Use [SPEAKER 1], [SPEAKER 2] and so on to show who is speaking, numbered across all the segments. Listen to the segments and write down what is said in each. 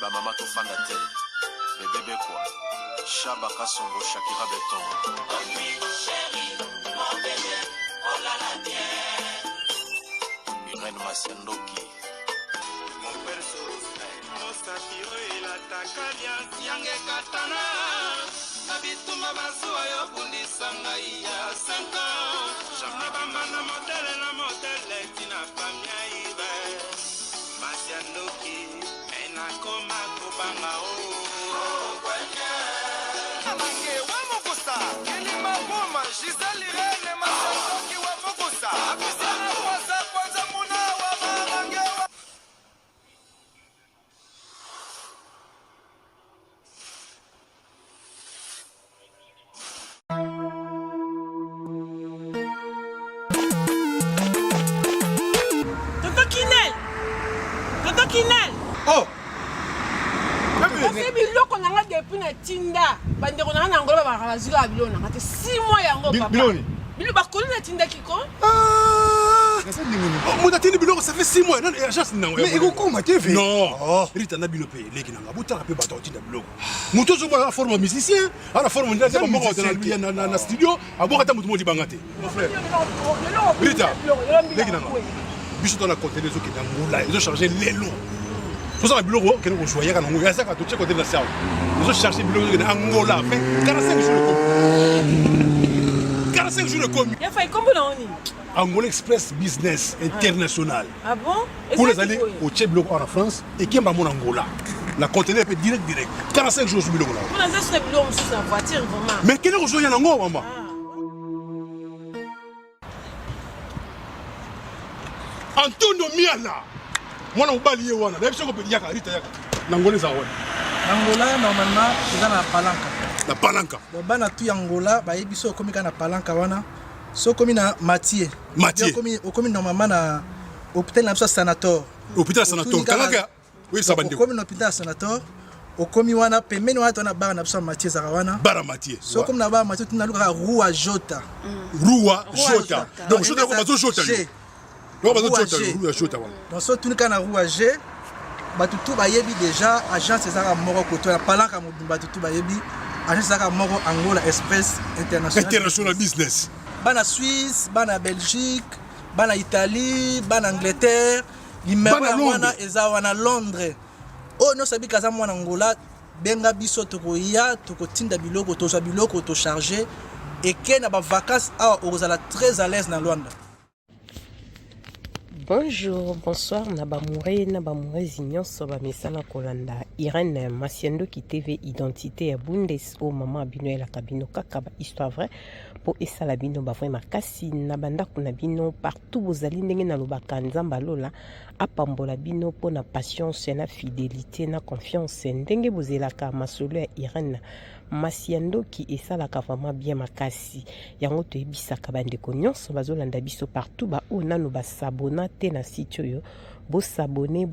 [SPEAKER 1] ba mama to fanda te. Bébé quoi. Chaba Kasongo Shakira Beton. Oh oui, chérie, mon bébé, oh là là, bien. Irène Masiandoki. Mon perso, mon satiro et la takalia, Siange Katana. Nabituma Basua, Yobundi Sangaïa, 5 ans. Jamaba Mana modèle, la modèle, Tina Famia Ibe. Masiandoki, Ena Koma Kobanga, oh.
[SPEAKER 2] Oh!
[SPEAKER 3] C'est biloko nanga depuis na tinda. Bande ko nanga ngolo ba bazika biloko nanga te 6 mois yango papa. Bilo ba ko na tinda kiko?
[SPEAKER 2] Ah! Mon atteint biloko ça fait 6 mois. Non, agence nango. Mais iko koma te fait. Non. Rita na biloko leki nanga. Bota pe bato tinda biloko. Muto zo ba forme musicien, ala forme ndeza ba moko na studio, aboka ta mutu modi bangate. Mon frère. Rita. Leki nanga. Biso dans la côté des autres qui n'ont ils ont chargé les lots. Tout ça le bureau que nous choisir quand on y a ça quand tu côté de la salle. Ils ont cherché le bureau de Angola fait 45 jours de 45 jours de commis.
[SPEAKER 3] Il a fait combien d'années?
[SPEAKER 2] Angola Express Business International.
[SPEAKER 3] Ah bon?
[SPEAKER 2] Pour les aller au Tchèque en France et qui est mon Angola. La conteneur est direct 45 jours sur le bureau là.
[SPEAKER 3] On a ça sur le bureau sur la voiture vraiment.
[SPEAKER 2] Mais quel est le jour y en Angola maman? Antonio Miala. Moi, on balie wana. D'ailleurs, je peux dire Rita yaka. N'Angola ça ouais.
[SPEAKER 4] Angola normalement c'est dans la palanca.
[SPEAKER 2] La palanca.
[SPEAKER 4] Donc bana tu Angola ba yebiso komi kana palanca wana. So komi na Mathieu.
[SPEAKER 2] Mathieu.
[SPEAKER 4] Komi normalement na hôpital na sanator.
[SPEAKER 2] Hôpital sanator. Kalaka. Oui, ça bande.
[SPEAKER 4] Komi na hôpital sanator. Okomi wana pembeni wana tona bara na biso Mathieu zakawana.
[SPEAKER 2] Bara Mathieu.
[SPEAKER 4] So komi na bara Mathieu tuna luka Rua Jota.
[SPEAKER 2] Rua Jota. Donc Jota ko bazo Jota. Donc so tout kana rouage batutu bayebi déjà agence ezaka moko koto na palanka modumba tutu bayebi agence ezaka moko Angola Express International Business
[SPEAKER 4] bana Suisse bana Belgique bana Italie bana Angleterre numéro wana eza wana Londres oh no sabi kaza mwana Angola benga biso tokoya tokotinda biloko toza biloko to charger et que na ba vacances a ozala très à l'aise na Luanda.
[SPEAKER 5] Bonjour, bonsoir, Nabamoureuse nyonso ba mesala kolanda Irène Masiandoki TV identité ya Bundes o mama bino la kabino kakaba histoire vraie pour esala bino ba vrai makasi na banda kuna bino partout bozali ndenge na lobaka nzamba lola apambola bino po na patience na fidélité na confiance ndenge bozelaka masolo ya Irène Masiandoki esalaka vraiment bien makasi yango to ebisaka bandeko nyonso bazolanda biso partout ba o nanu ba s'abonner te na site oyo bo s'abonner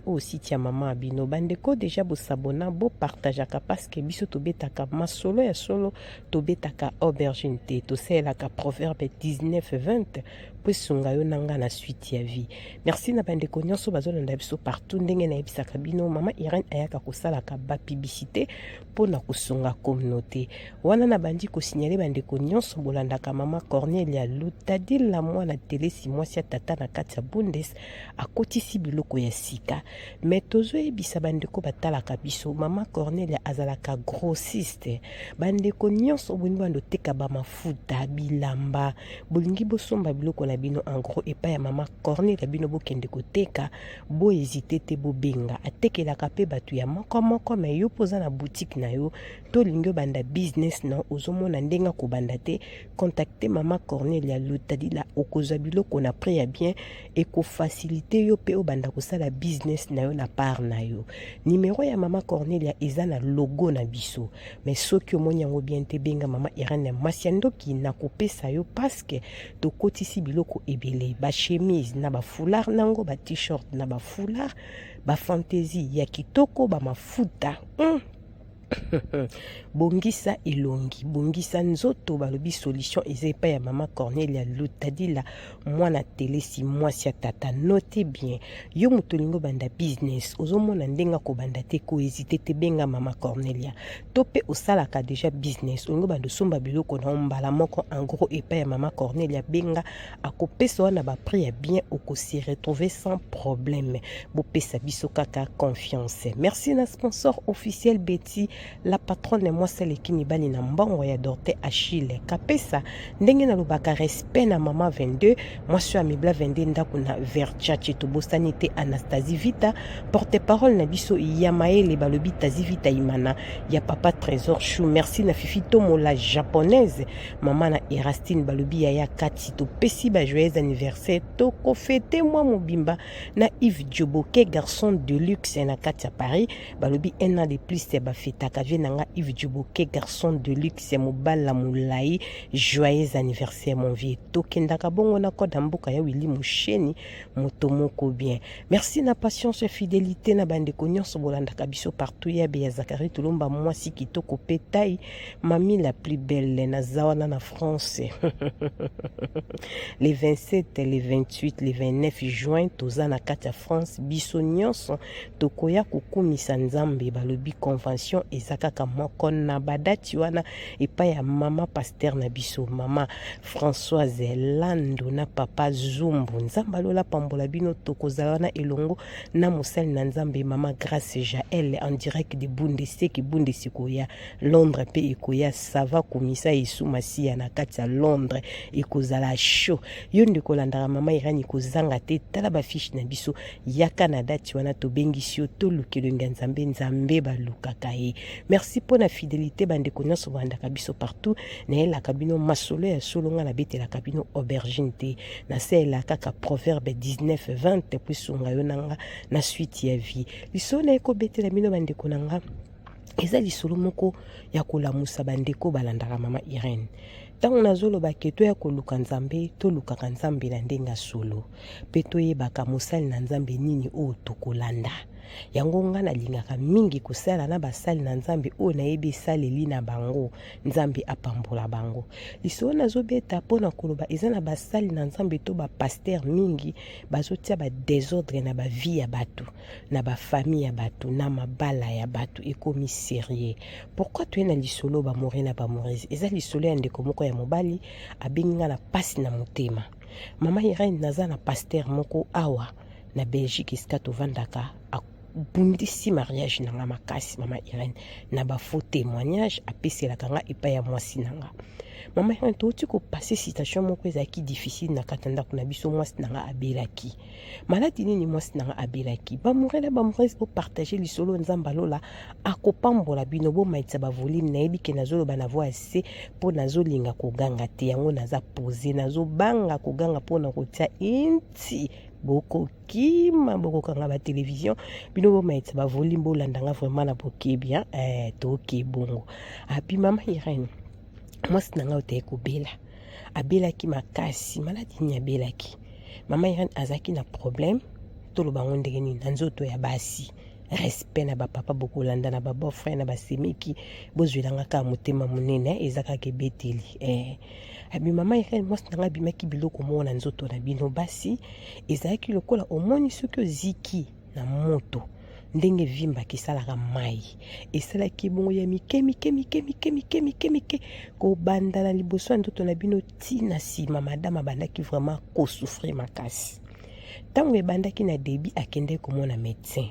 [SPEAKER 5] au site ya mama abino bandeko déjà bo s'abonner bo partageaka parce que biso to betaka masolo ya solo to betaka aubergine te to selaka proverbe 19:20 po sunga yo nanga na suite ya vie merci na bandeko nyonso bazolanda biso partout ndenge na ebisaka bino mama Irène ayaka kosalaka ba publicité po na kosunga communauté wana na bandi ko signaler bandeko nyonso bolandaka mama Cornelia Lutadil la mwana télé si mwasi ya tata na kati ya Bundes akotisi biloko ya sika mais tozo ebisa bandeko batalaka biso mama Cornelia azalaka grossiste bandeko nyonso bolingi bando teka ba mafuta bilamba bolingi bosomba biloko na bino en gros epa ya mama Cornelia bino bokende koteka bo hésiter te bo benga atekelaka pe batu ya moko mais yo poza na boutique na yo to lingo banda business na ozomona ndenga ko banda te contacter mama Cornelia Lutadila okoza biloko na prix ya bien et ko faciliter yo pe o banda ko sala business na yo na part na yo numéro ya mama Cornelia eza na logo na biso mais soki omoni yango bien te benga mama Irène Masiandoki na kopesa yo parce que to kotisi biloko ebele ba chemise na ba foulard nango ba t-shirt na ba foulard ba fantaisie ya kitoko ba mafuta bongisa elongi bongisa nzoto balobi solution eza epai ya mama Cornelia Lutadila mwana telesi mwasi ya tata. Note bien yo moto olingo banda business ozomona ndenga kobanda te kohésite te benga mama Cornelia to pe osalaka déjà business olingo banda osomba biloko na mbala moko en gros epai ya mama Cornelia benga akopesa wana ba prix ya bien okosi retrouver sans problème bopesa biso kaka confiance. Merci na sponsor officiel Betty la patronne moi celle qui ni bani na mbongo ya Dorte Achille Kapesa ndenge na lobaka respect na mama 22 moi suis amibla 22 ndako na Verchachi to bosanité Anastasie Vita porte-parole na biso Yamaele balobi Tazi Vita Imana ya papa Trésor Chou. Merci na Fifi Tomo la japonaise mama na Erastine balobi ya Kati to pesi ba joyeux anniversaire to ko fêter moi mobimba na Yves Djoboke garçon de luxe na Kati à Paris balobi un an de plus c'est ba fêta ka nanga Yves Djoboke garçon de luxe mobala moulai joyeux anniversaire mon vieux tokendaka bongo na koda mboka ya Willy Musheni motomoko bien. Merci na patience et fidélité na bande nyonso bolandaka biso partout ya be ya Zakari Tulumba mwasi kitoko petai mami la plus belle na zawana na France. Les 27, les 28, les 29 juin toza na kati ya France biso nyonso tokoya kokumisa nzambe balobi convention ezakaka moko na badati wana epai ya mama pasteur na biso mama Françoise Lando na papa Zumbu nzamba lola pambola bino tokozala wana elongo na mosali na nzambe mama Grace Jaël en direct de Bundesek Bundesikoya Londres pe ekoya sava komisa Yesu Masia na kati ya Londres ekozala show yo ndekolandaka mama Irani kozanga te tala ba fiche na biso ya Canada ti wana tobengisi yo tolukelonga nzambe balukaka ye. Merci pour la fidélité bande nyonso bandaka biso partout na elaka bino masolo ya solonga na betelaka bino aubergine te na sela kaka proverbe 19:20 puis sunga yo nanga na suite ya vie lisona eko betela bino bande konanga eza lisolo moko ya kolamusa bandeko balandaka mama Irene tango nazoloba ke to ya koluka nzambe tolukaka nzambe na ndenga solo pe toyebaka mosali na nzambe nini oyo tokolanda yango nga nalingaka mingi kosala na basali na nzambe oyo nayebi esaleli na bango nzambe apambola bango lisolo nazobeta mpona koloba eza na basali na nzambe to bapaster mingi bazotia badésordre na bavie ya bato na bafamille ya bato na mabala ya bato ekomi sérieux. Pourquoi toye na lisolo bamore na bamorese eza lisolo ya ndeko moko ya mobali abengi nga na pasi na motema mama Irene naza na paster moko awa na Belgique esika tovandaka bundisi mariage nanga makasi mama Irene na ba faux témoignage apeselaka nga epai ya mwasi nanga mama Irene touti ko passer situation moko ezaki difficile na katanda kuna biso mwasi nanga abelaki maladi nini mwasi nanga abelaki bamorela bamorese po partager lisolo nzamba lola akopambola bino bo maitsa ba volume na ebike nazoloba na voix assez po nazolinga koganga te yango naza poser nazobanga koganga po na kotia inti boko kima boko kanga ba télévision bino bo maitsa ba volume bo landanga vraiment na boke bien toke bongo api mama Irene mwasi nanga otaye kobela abelaki makasi maladi ni abelaki mama Irene azaki na problème toloba ngo ndenge nini na nzoto ya basi respect na bapapa bokolanda na babeau-frère na basemeki bozwelanga ka motema monene ezaka ke beteli abi mama Irene mwasi nanga bimaki biloko mona nzoto na bino basi ezaki lokola omoni soki oziki na moto ndenge vimba kisalaka mai esalaki bongo ya mike kobanda na liboso ya ndoto na bino tina nsima madame abandaki vraiment kosouffrir makasi ntango ebandaki na debi akende komona médecin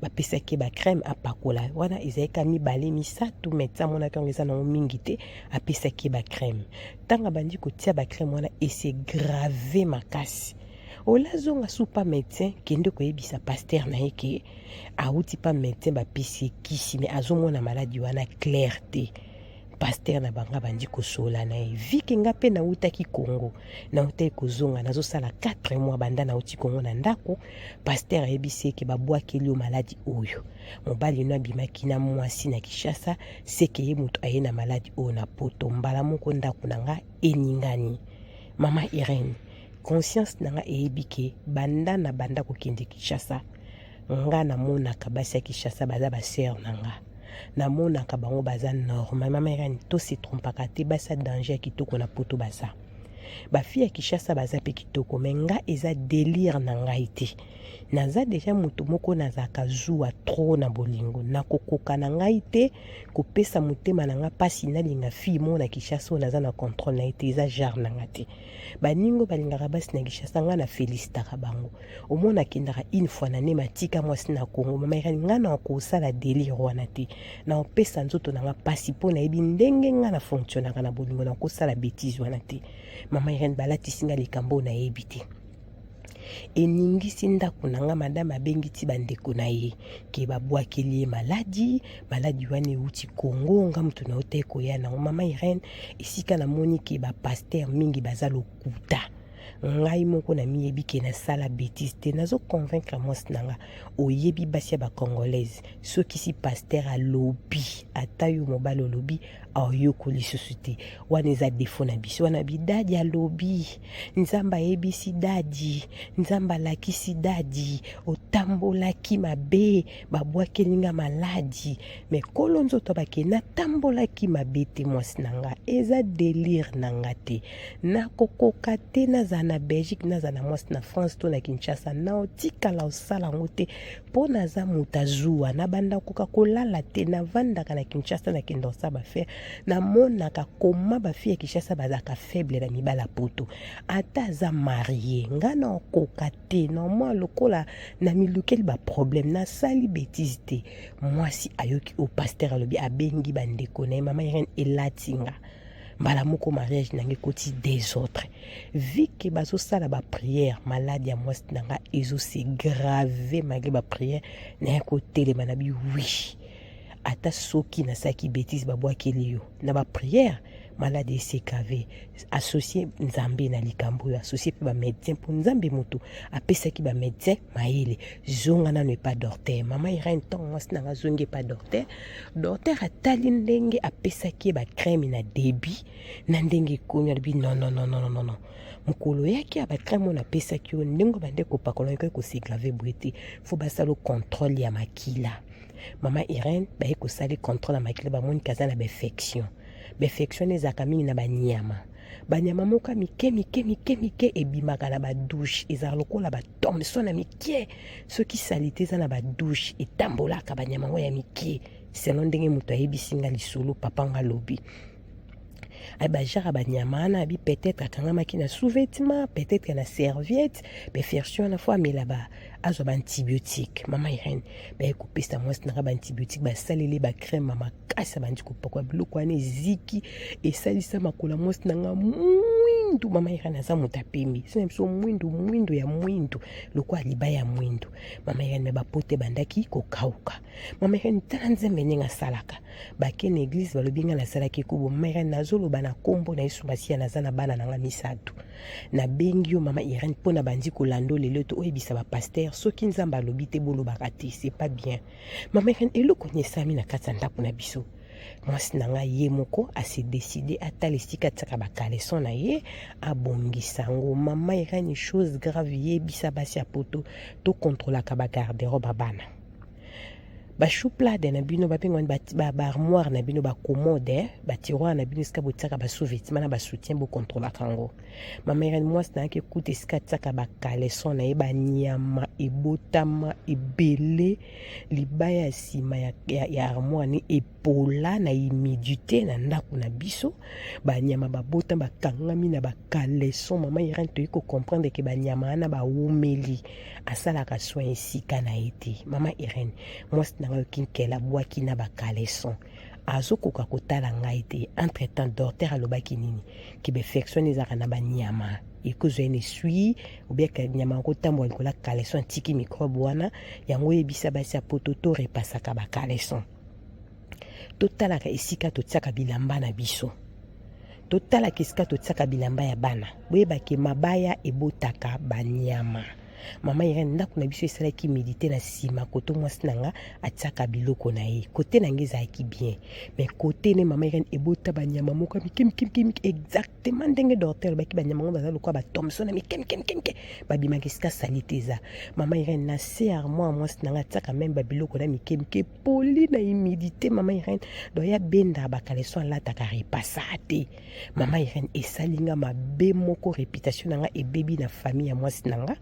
[SPEAKER 5] bapesaki bacrème apakola wana ezalaka mibale misatu médecin amonaki yango eza nango mingi te apesaki bacrème ntango abandi kotia bacrème wana ese grave makasi olazonga supa médecin kende koyebisa paster na ye ke auti pa médecin bapesi kisi me azomona maladi wana clair te paster na banga bandi kosola na ye vike nga pe nautaki Congo nautaki kozonga nazosala 4 mois banda nauti Congo na ndako paster ayebisi eke babwakeli yo maladi oyo mobali no abimaki na mwasi na Kinshasa seke ye moto aye na maladi oyo na poto mbala moko ndako na nga eningani mama Irene conscience nanga eyebike banda na banda kokende Kinshasa nga namonaka basi ya Kinshasa baza baseur nanga namonaka bango baza normal mama irani to se trompaka te basa danger kitoko na poto baza bafi ya Kinshasa baza pe kitoko me nga eza délire na ngai te naza deja moto moko nazaka zuwa trop na bolingo nakokoka na ngai te kopesa motema na nga pasi nalinga fille mo na Kinshasa naza na contrôle na ete eza genre na nga te baningo balingaka basi na Kinshasa nga na félicitaka bango omona kindaka une fois na ne matika mwasi na Congo mama irani nga na kosala délire wana te na opesa nzoto na nga pasi mpo nayebi ndenge nga na fonctionnaka na bolingo na kosala bêtise wana te mama irani balatisi nga likambo nayebi te eningisi ndako na nga madame abengi ti bandeko na ye ke babwakeli ye maladi wana euti Congo nga mutu na ote koya nango mama Irene esika namoni ke bapaster mingi baza lokuta ngai moko na miyebi ke nasala bêtise te nazo convaincre mwasi na nga oyebi basi ya bacongolaise soki si paster alobi ata yo mobali olobi aoyokoli susu te wana eza defo na biso wana bidadi alobi nzambe ayebisi dadi nzambe alakisi dadi otambolaki mabe babwakeli nga maladi me kolo nzoto bake natambolaki mabe te mwasi na nga eza délire na nga te nakokoka te naza na Belgique naza na mwasi na France to na Kinshasa na otikala osala ngo te mpo naza moto azuwa nabanda koka kolala te navandaka na Kinshasa na kende osala bafere namonaka koma bafi ya Kinshasa bazaka faible na mibala poto ata aza marie nga na okoka te na mwa lokola na milukeli baproblème nasali bêtise te mwasi ayoki opaster alobi abengi bandeko na ye mama Irene elatinga mbala moko mariage nange koti des autres vi ke bazosala baprière maladi ya mwasi nanga ezose grave malgré baprière naye kotelema na bi oui ata soki nasaki bêtise babwakeli yo na baprière maladi esekave associé nzambe na likambo yo associé pe bamédecin mpo nzambe moto apesaki bamédecin mayele zonga nano epa docteur mama Irene ntongo mwasi nanga zongi epa docteur atali ndenge apesaki ye bacrème na debi na ndenge ekomi alobi non mokolo yaki ya bacrème ono apesaki yo ndenge bande kopakola yokoki kosegrave boye te fo basala contrôle ya makila mama Irene baye kosala contrôle ya makila bamoni kaza na bainfection ezaka mingi na banyama moka mike ebimaka na badouche ezaka lokola batombe so na mike soki salite eza na badouche etambolaka banyama ngo ya mike selon ndenge moto ayebisi nga lisolo papa nga lobi bajara banyama wana abi peut-être akangamaki na sous-vêtement peut-être na serviette version na fois amela azwa baantibiotique mama Irene bayekopesa mwasi nanga baantibiotique basaleli bacrème makasi bandi kopakwa biloko wana eziki esalisa makola mwasi nanga mwindu mama Irene aza moto apembi sina biso mwindu ya mwindu lokwa liba ya mwindu mama Irene bapote bandaki kokauka mama Irene tala nzembe ndenge asalaka bake na église balobi nga nasalaki kubo mama Irene nazoloba na kombo na yesu masiya naza na bana nanga misato nabengi yo mama Irene mpo na bandi kolando lelo to oyebisa bapaster soki nzambe alobi te bolobaka te c'est pas bien mama Irene eloko nyesami na kati ya ndako na biso mwasi na ngai ye moko ase décide atala esika tiaka bakaleson na ye abongisa yango mama Irene chose grave yebisa basi ya poto to kontrolaka bagarderobe bana bashuplade na bino bapengwani baarmoire na bino bacommode batiroire na bino esika botiaka basous-vêtement na basoutien bokontrolaka yango mama Irene mwasi nayaki ekuta esika tiaka bakaleson na ye banyama ebotama ebele libaya ya nsima ya armoire ni epola na humidité na ndako na biso banyama babota bakangami na bakaleson mama Irene toyi kocomprendre ke banyama wana bawumeli asalaka soin esika na ye te mama Irene mwasi nanga yokinkela bwaki na bakaleson azokoka kotala ngai te entre temps docteur alobaki nini ki befection ezaka na banyama ekozwa ene sui obiaka nyama yango tambola likola kaleson tiki microbe wana yango oyebisa basi ya poto to repasaka bakaleson totalaka esika totiaka bilamba na biso totalaka esika totiaka bilamba ya bana boyebake mabaya ebotaka banyama mama Irene ndako na biso esalaki méditer na sima koto mwasi nanga atiaka biloko na ye kote nange ezalaki bien mais kote ne mama Irene ebota banyama moko mikemikemikemi exactement ndenge docteur baki banyama ngo baza lokwa batomso na mikemikemikemike babimaki esika salite eza mama Irene na se armoire mwasi nanga atiaka même babiloko na mikemike poli na humidité mama Irene doya benda bakaleso alataka repasa te mama Irene esalinga mabe moko réputation nanga ebebi na famille ya mwasi nanga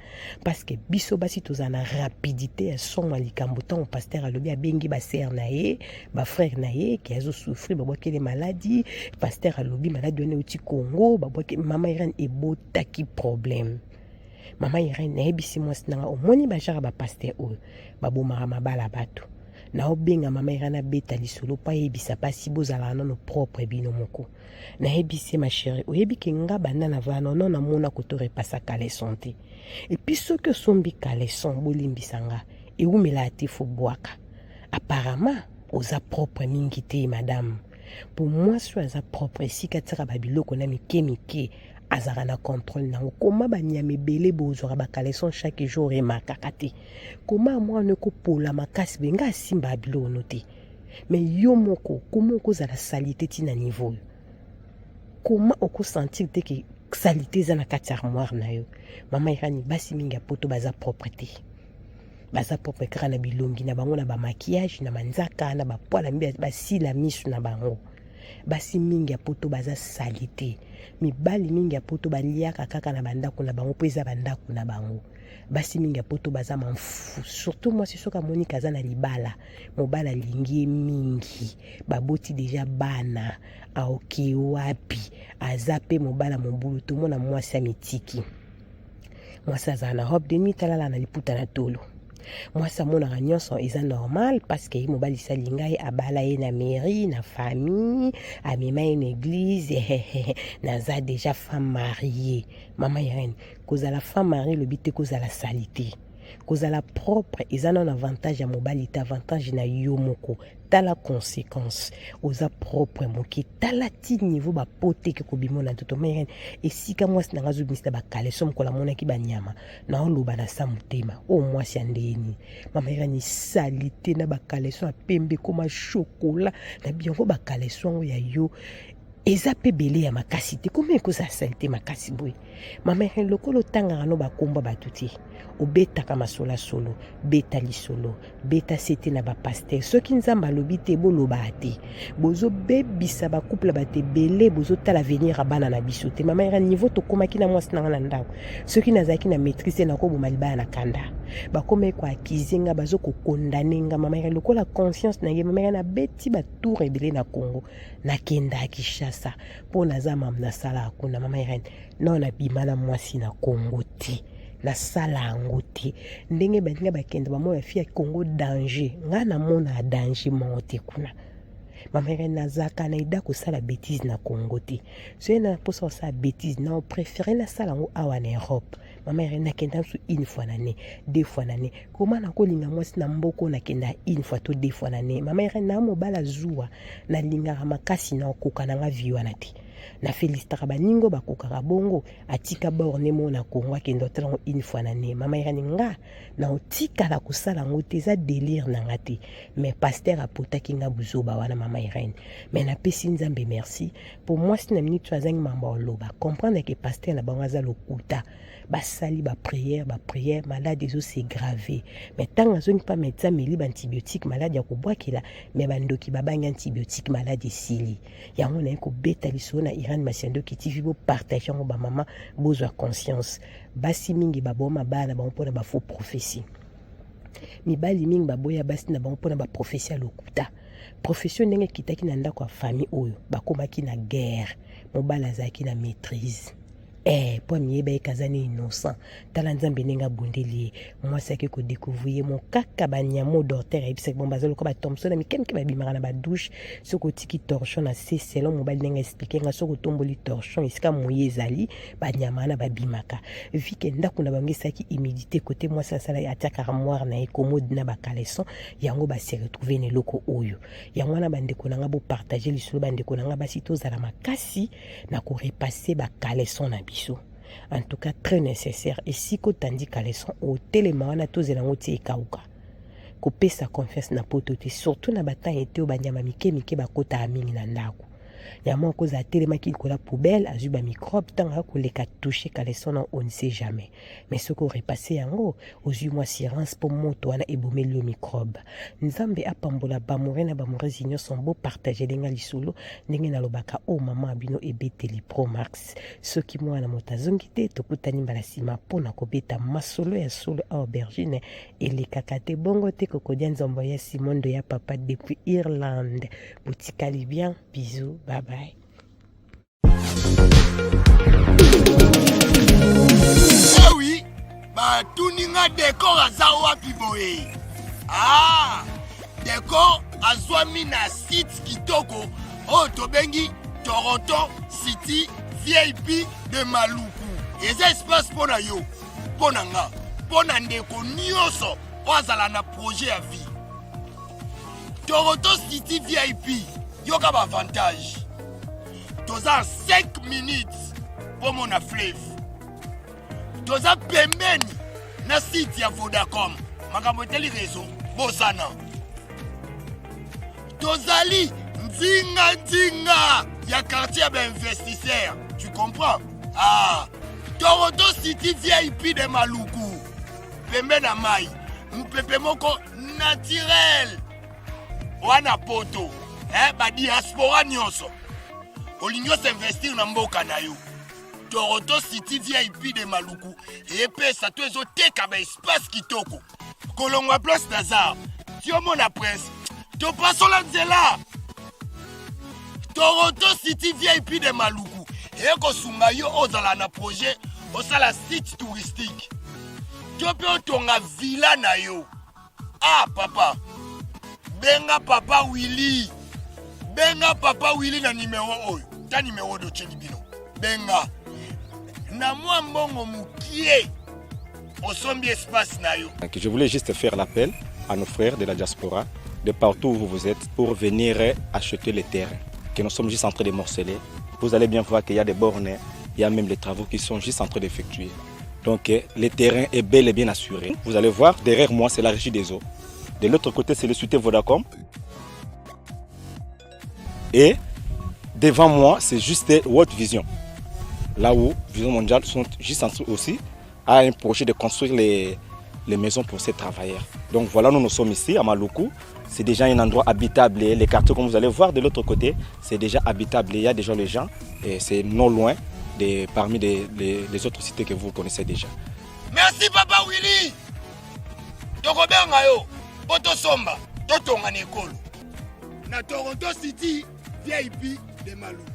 [SPEAKER 5] parce que biso basi toza na rapidité ya somo likambo tant pasteur alobi abengi ba sœur na ye ba frère na ye qui azo souffrir babwaki maladie pasteur alobi maladie one uti Congo babwaki mama Irene ebotaki problème mama Irene nayebisi mwasi nanga omoni bajara ba pasteur oyo babomaka mabala bato na obenga mama Irene abeta lisolo pa yebisa pasi bozala nano propre bino moko na yebisi ma chérie oyebi ke nga banda na vana non na mona koto repasa caleçon te et puis ce que sombi caleçon bolimbisanga et où mela te fo boaka apparemment oza propre mingi te madame pour moi so aza propre si katira babiloko na mikemike azara na contrôle nango koma banyame belé bozora ba caleçon chaque jour et makakate koma moi ne ko pola makasi benga simba bilo noté mais yo moko comment koza la salité tina niveau comment oko sentir te que salité za na kati armoire na yo mama Irani basi mingi poto baza propreté baza propre kra na bilongi na bango na ba maquillage na manzaka na ba poila mbi basila misu na bango basi mingi poto baza salité mibali mingi poto baliaka kaka na bandako na bango peza bandako na bango basi mingi poto baza manfu surtout moi c'est soka Monica za na libala mobala lingi mingi baboti déjà bana aoki wapi azape mobala mobulu to mona mwasi mitiki mwasi za na robe de nuit talala na liputa na tolo mwasi mona nyonso eza normal parce que mobali salinga ye abala ye na mairie na famille amema ye na église naza déjà femme mariée mama Irene kozala femme mariée le but kozala salité kozala propre eza na avantage ya mobali ta avantage na yo moko tala conséquence oza propre moki tala ti niveau ba pote ke ko bimona toto meren esika mwasi nanga zo binisa ba caleçon ko la mona ki banyama na oloba na sa mutema o mwasi andeni mama Irene salité na ba caleçon pembe koma chocolat na biango ba caleçon ya yo eza pe belé ya makasi te comment koza salité makasi boy mama Irene lokolo tanga no ba komba batuti obetaka masola solo beta lisolo beta sete na ba pasteur soki nzamba lobi te boloba ate bozo bebisa ba couple ba te belé bozo tala venir abana na biso te mama Irene niveau to komaki na mwasi nanga na ndako soki nazaki na maîtrise na ko bomaliba na kanda ba koma ko akizinga bazo ko kondanenga mama Irene lokola conscience na ye mama Irene na beti ba tour ebele na Congo na kenda Kinshasa po nazama na sala kuna mama Irene non na bimana mwasi na Congo te na sala yango te ndenge balinga bakende bamo ya fia Congo danger nga na mona danger monte kuna mama Irene nazaka na ida kosala bêtise na Congo te so na posa sa bêtise na préféré na sala yango awa na Europe mama Irene nakenda su une fois l'année deux fois l'année comment na kolinga mwasi na mboko nakenda une fois to deux fois l'année mama Irene na mobala zuwa na linga makasi na koka na nga viwana te na félicitaka baningo bakokaka bongo atika borne mo na Congo akenda tala une fois l'année mama Irene nga na otika la kosala ngo te za délire na ngati mais pasteur apotaki nga buzoba wana mama Irene mais na pesi nzambe merci pour moi si na minute azangi mamba oloba comprendre que pasteur na bango za lokuta basali ba prière malade ezo c'est gravé mais tant azongi pas médecin meli ba antibiotique malade ya kobwakela mais bandoki babanga antibiotique malade sili yango na ko beta lisona Irene Masiando qui TV bo partager ngo ba mama bozwa conscience basi mingi baboma bana ba mpona ba faux prophétie mibali mingi baboya basi na ba mpona ba prophétie lokuta profession ndenge kitaki na ndako ya famille oyo bakomaki na guerre mobala zaki na maîtrise po miyeba ekazani innocent tala nzambe nenga bundeli mwasi ake ko découvrir mon kaka banyamo docteur ebisek bon bazalo ko ba Thompson na mikemke babimaka na ba douche soko tiki torchon na se selon mobali nenga expliquer nga soko tomboli torchon isika moye ezali banyama na babimaka vike ndako na bangesaki humidité côté mwasi asala ya attaque armoire na commode na ba caleçon yango ba se retrouver ne loko oyo yango na bandeko nanga bo partager lisolo bandeko nanga basito zala makasi na ko repasser ba caleçon na biso En tout cas, très nécessaire. Et si qu'on tandis qu'à leçon, au télémana, tous les langues, c'est kauka. Couper sa confiance na potote. Surtout na batan été au banyama mike bakota amingi na ndako. Yama à cause à téléma qui colle la poubelle, à zuba microbe, tant à les cas touché qu'à leçon, on ne sait jamais. Mais ce qu'on repassé en haut, aux yeux moi sirance pour motoana et bomber le microbe. Nzambe a pambola bamore na bamore zigno son beau partager lenga lisolo, nengi na lobaka o mama abino e beteli pro max. Ce qui moi na motazongite, tokutani mbalasima pona kobeta masolo ya solo à aubergine et les kakate bongo te kokodian zomboya Simon de ya papa depuis Irlande. Boutique bien, bisous, bye bye.
[SPEAKER 6] Eh oui, bah tuninga décor azawa piboé. Ah, décor azwami na site kitoko o tobengi Toronto City VIP de Maluku. Eza espace pona yo, pona nga, pona ndeko nyonso ozala na projet à vie. Toronto City VIP, yoka ba avantage. Toza 5 minutes pour mon fleuve. Toza pembeni na site ya Vodacom. Makambo teli réseau bozana. Tozali nzinga ya quartier d'investisseurs. Tu comprends? Ah, Toronto City VIP de Maluku. Pembe na mai. Mpepe moko naturel. Wana poto. Ba diaspora nyonso. Olingo s'investir na mboka na yo. Toronto City VIP de Maluku. Et pesa to ezo teka ba espace kitoko. Kolongwa place Nazar. Tiomo na prince. To paso la nzela. Toronto City VIP de Maluku. Et ko sunga yo ozala na projet osala site touristique. Tiope otonga villa na yo. Ah papa. Benga papa Willy. Benga papa Willy na numéro oyo. Ta numéro de Chelibino. Benga. Na moi mbongo mukie. Osombi espace na yo.
[SPEAKER 7] Je voulais juste faire l'appel à nos frères de la diaspora, de partout où vous êtes, pour venir acheter les terrains. Que nous sommes juste en train de morceler. Vous allez bien voir qu'il y a des bornes, il y a même les travaux qui sont juste en train d'effectuer. Donc le terrain est bel et bien assuré. Vous allez voir, derrière moi, c'est la régie des eaux. De l'autre côté, c'est le société Vodacom. Et devant moi, c'est juste World Vision. Là où Vision Mondiale sont juste en train aussi à un projet de construire les maisons pour ces travailleurs. Donc voilà, nous sommes ici à Maluku. C'est déjà un endroit habitable. Les quartiers, comme vous allez voir de l'autre côté, c'est déjà habitable. Il y a déjà les gens et c'est non loin parmi les autres cités que vous connaissez déjà.
[SPEAKER 6] Merci Papa Willy. Tokobenga yo, Poto Somba, Totonga Nekolo. Na Toronto City, VIP de Maluku.